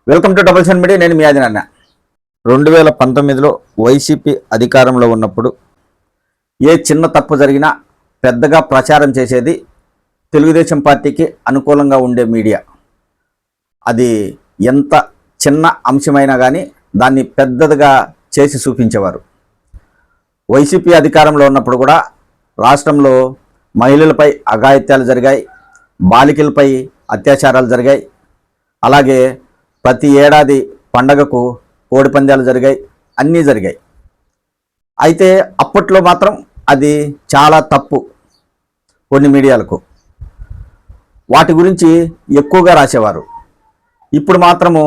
Welcome to double sense media. నేను మీ ఆదినాన్న. 2019లో YCP అధికారంలో ఉన్నప్పుడు ఏ చిన్న తప్పు జరిగినా పెద్దగా ప్రచారం చేసేది తెలుగుదేశం పార్టీకి అనుకూలంగా ఉండే మీడియా. అది ఎంత చిన్న అంశమైనా కానీ దాన్ని పెద్దదిగా చేసి చూపించేవారు. వైసీపీ అధికారంలో ఉన్నప్పుడు కూడా రాష్ట్రంలో మహిళలపై అఘాయిత్యాలు జరిగాయి, బాలికలపై అత్యాచారాలు జరిగాయి. అలాగే ప్రతి ఏడాది పండగకు కోడి పందాలు జరిగాయి, అన్నీ జరిగాయి. అయితే అప్పట్లో మాత్రం అది చాలా తప్పు. కొన్ని మీడియాలకు వాటి గురించి ఎక్కువగా రాసేవారు. ఇప్పుడు మాత్రము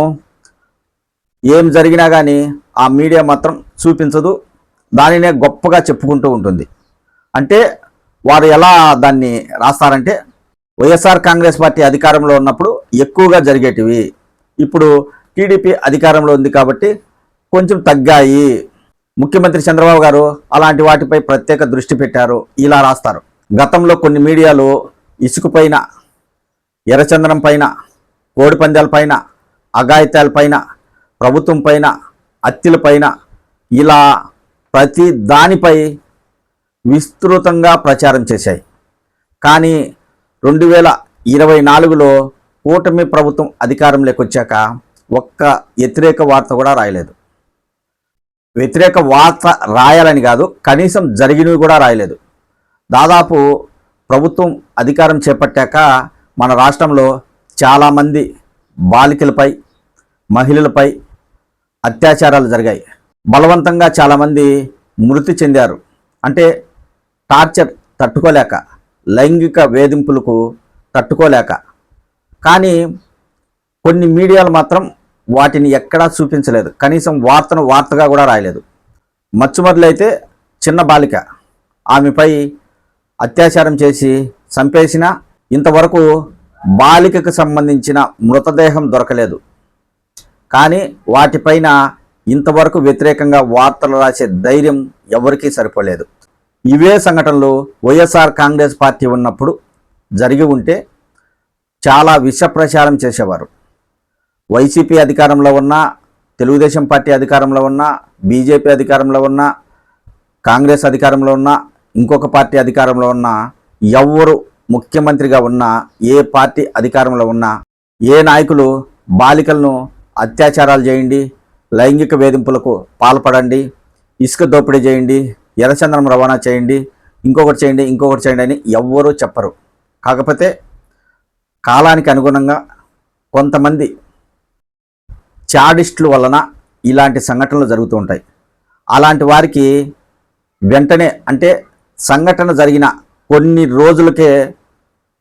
ఏం జరిగినా కానీ ఆ మీడియా మాత్రం చూపించదు, దానినే గొప్పగా చెప్పుకుంటూ ఉంటుంది. అంటే వారు ఎలా దాన్ని రాస్తారంటే, వైఎస్ఆర్ కాంగ్రెస్ పార్టీ అధికారంలో ఉన్నప్పుడు ఎక్కువగా జరిగేటివి, ఇప్పుడు టీడీపీ అధికారంలో ఉంది కాబట్టి కొంచెం తగ్గాయి. ముఖ్యమంత్రి చంద్రబాబు గారు అలాంటి వాటిపై ప్రత్యేక దృష్టి పెట్టారు, ఇలా రాస్తారు. గతంలో కొన్ని మీడియాలు ఇసుక పైన, ఎర్రచందనం పైన, కోడి పందాల పైన, అఘాయిత్యాల పైన, ప్రభుత్వం పైన, హత్యల పైన ఇలా ప్రతి దానిపై విస్తృతంగా ప్రచారం చేశాయి. కానీ 2024లో కూటమి ప్రభుత్వం అధికారంలోకి వచ్చాక ఒక్క వ్యతిరేక వార్త కూడా రాయలేదు. వ్యతిరేక వార్త రాయాలని కాదు, కనీసం జరిగినవి కూడా రాయలేదు. దాదాపు ప్రభుత్వం అధికారం చేపట్టాక మన రాష్ట్రంలో చాలామంది బాలికలపై, మహిళలపై అత్యాచారాలు జరిగాయి. బలవంతంగా చాలామంది మృతి చెందారు. అంటే టార్చర్ తట్టుకోలేక, లైంగిక వేధింపులకు తట్టుకోలేక. కానీ కొన్ని మీడియాలు మాత్రం వాటిని ఎక్కడా చూపించలేదు, కనీసం వార్తను వార్తగా కూడా రాయలేదు. మచ్చుమర్లు అయితే చిన్న బాలిక, ఆమెపై అత్యాచారం చేసి చంపేసిన ఇంతవరకు బాలికకు సంబంధించిన మృతదేహం దొరకలేదు. కానీ వాటిపైన ఇంతవరకు వ్యతిరేకంగా వార్తలు రాసే ధైర్యం ఎవరికీ సరిపోలేదు. ఇవే సంఘటనలు వైఎస్ఆర్ కాంగ్రెస్ పార్టీ ఉన్నప్పుడు జరిగి ఉంటే చాలా విష ప్రచారం చేసేవారు. వైసీపీ అధికారంలో ఉన్న, తెలుగుదేశం పార్టీ అధికారంలో ఉన్న, బీజేపీ అధికారంలో ఉన్న, కాంగ్రెస్ అధికారంలో ఉన్న, ఇంకొక పార్టీ అధికారంలో ఉన్న, ఎవరు ముఖ్యమంత్రిగా ఉన్నా, ఏ పార్టీ అధికారంలో ఉన్నా, ఏ నాయకులు బాలికలను అత్యాచారాలు చేయండి, లైంగిక వేధింపులకు పాల్పడండి, ఇసుక దోపిడీ చేయండి, ఎర్రచందనం రవాణా చేయండి, ఇంకొకటి చేయండి అని ఎవ్వరూ చెప్పరు. కాకపోతే కాలానికి అనుగుణంగా కొంతమంది చాడిస్టుల వలన ఇలాంటి సంఘటనలు జరుగుతూ ఉంటాయి. అలాంటి వారికి వెంటనే, అంటే సంఘటన జరిగిన కొన్ని రోజులకే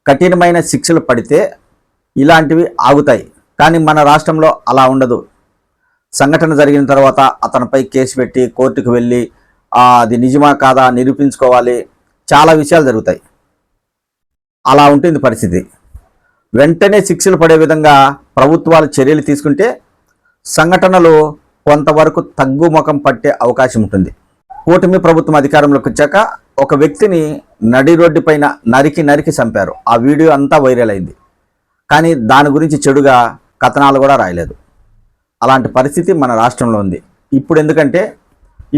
కఠినమైన శిక్షలు పడితే ఇలాంటివి ఆగుతాయి. కానీ మన రాష్ట్రంలో అలా ఉండదు. సంఘటన జరిగిన తర్వాత అతనిపై కేసు పెట్టి కోర్టుకు వెళ్ళి అది నిజమా కాదా నిరూపించుకోవాలి, చాలా విషయాలు జరుగుతాయి. అలా ఉంటుంది పరిస్థితి. వెంటనే శిక్షలు పడే విధంగా ప్రభుత్వాలు చర్యలు తీసుకుంటే సంఘటనలు కొంతవరకు తగ్గుముఖం పట్టే అవకాశం ఉంటుంది. కూటమి ప్రభుత్వం అధికారంలోకి వచ్చాక ఒక వ్యక్తిని నడి రోడ్డు పైన నరికి చంపారు. ఆ వీడియో అంతా వైరల్ అయింది. కానీ దాని గురించి చెడుగా కథనాలు కూడా రాయలేదు. అలాంటి పరిస్థితి మన రాష్ట్రంలో ఉంది. ఇప్పుడు ఎందుకంటే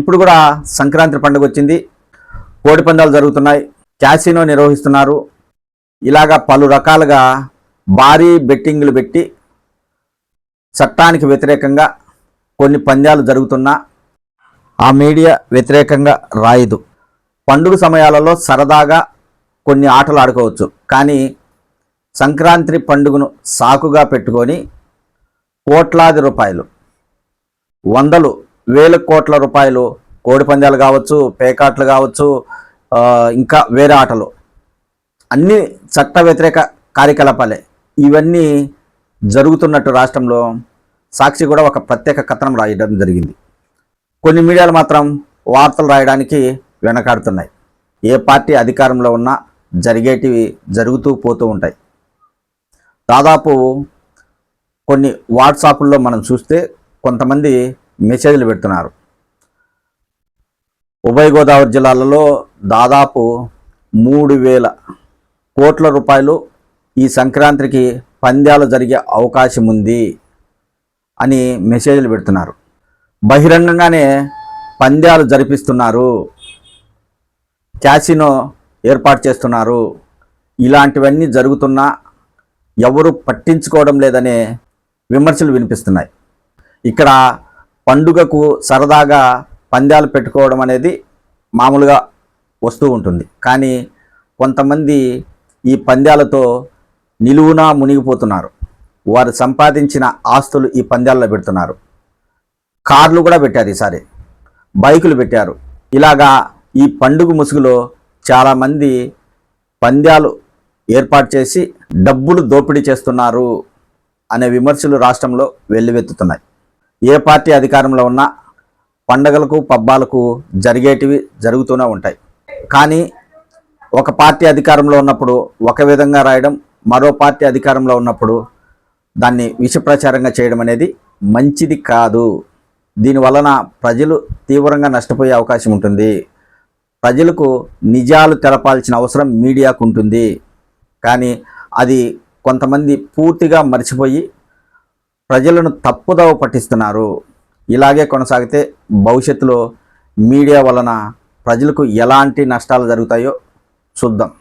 ఇప్పుడు కూడా సంక్రాంతి పండుగ వచ్చింది, కోడి పందాలు జరుగుతున్నాయి, క్యాసినో నిర్వహిస్తున్నారు. ఇలాగా పలు రకాలుగా భారీ బెట్టింగ్లు పెట్టి చట్టానికి వ్యతిరేకంగా కొన్ని పందాలు జరుగుతున్నా ఆ మీడియా వ్యతిరేకంగా రాయదు. పండుగ సమయాలలో సరదాగా కొన్ని ఆటలు ఆడుకోవచ్చు, కానీ సంక్రాంతి పండుగను సాకుగా పెట్టుకొని కోట్లాది రూపాయలు, వందలు వేల కోట్ల రూపాయలు కోడి పందాలు కావచ్చు, పేకాట్లు కావచ్చు, ఇంకా వేరే ఆటలు, అన్నీ చట్ట వ్యతిరేక కార్యకలాపాలే. ఇవన్నీ జరుగుతున్నట్టు రాష్ట్రంలో సాక్షి కూడా ఒక ప్రత్యేక కథనం రాయడం జరిగింది. కొన్ని మీడియాలు మాత్రం వార్తలు రాయడానికి వెనకాడుతున్నాయి. ఏ పార్టీ అధికారంలో ఉన్నా జరిగేటివి జరుగుతూ పోతూ ఉంటాయి. దాదాపు కొన్ని వాట్సాప్ల్లో మనం చూస్తే కొంతమంది మెసేజ్లు పెడుతున్నారు. ఉభయ గోదావరి జిల్లాలలో దాదాపు 3,000 కోట్ల రూపాయలు ఈ సంక్రాంతికి పందాలు జరిగే అవకాశం ఉంది. అని మెసేజ్లు పెడుతున్నారు. బహిరంగంగానే పందాలు జరిపిస్తున్నారు, క్యాసినో ఏర్పాటు చేస్తున్నారు. ఇలాంటివన్నీ జరుగుతున్నా ఎవరు పట్టించుకోవడం లేదనే విమర్శలు వినిపిస్తున్నాయి. ఇక్కడ పండుగకు సరదాగా పందాలు పెట్టుకోవడం అనేది మామూలుగా వస్తూ ఉంటుంది. కానీ కొంతమంది ఈ పందాలతో నిలువునా మునిగిపోతున్నారు. వారు సంపాదించిన ఆస్తులు ఈ పందాల్లో పెడుతున్నారు. కార్లు కూడా పెట్టారు, ఈసారి బైకులు పెట్టారు. ఇలాగా ఈ పండుగ ముసుగులో చాలామంది పందాలు ఏర్పాటు చేసి డబ్బులు దోపిడీ చేస్తున్నారు అనే విమర్శలు రాష్ట్రంలో వెల్లువెత్తుతున్నాయి. ఏ పార్టీ అధికారంలో ఉన్నా పండగలకు పబ్బాలకు జరిగేటివి జరుగుతూనే ఉంటాయి. కానీ ఒక పార్టీ అధికారంలో ఉన్నప్పుడు ఒక విధంగా రాయడం, మరో పార్టీ అధికారంలో ఉన్నప్పుడు దాన్ని విష ప్రచారంగా చేయడం అనేది మంచిది కాదు. దీనివలన ప్రజలు తీవ్రంగా నష్టపోయే అవకాశం ఉంటుంది. ప్రజలకు నిజాలు తెలపాల్సిన అవసరం మీడియాకు ఉంటుంది. కానీ అది కొంతమంది పూర్తిగా మర్చిపోయి ప్రజలను తప్పుదోవ పట్టిస్తున్నారు. ఇలాగే కొనసాగితే భవిష్యత్తులో మీడియా వలన ప్రజలకు ఎలాంటి నష్టాలు జరుగుతాయో చూద్దాం.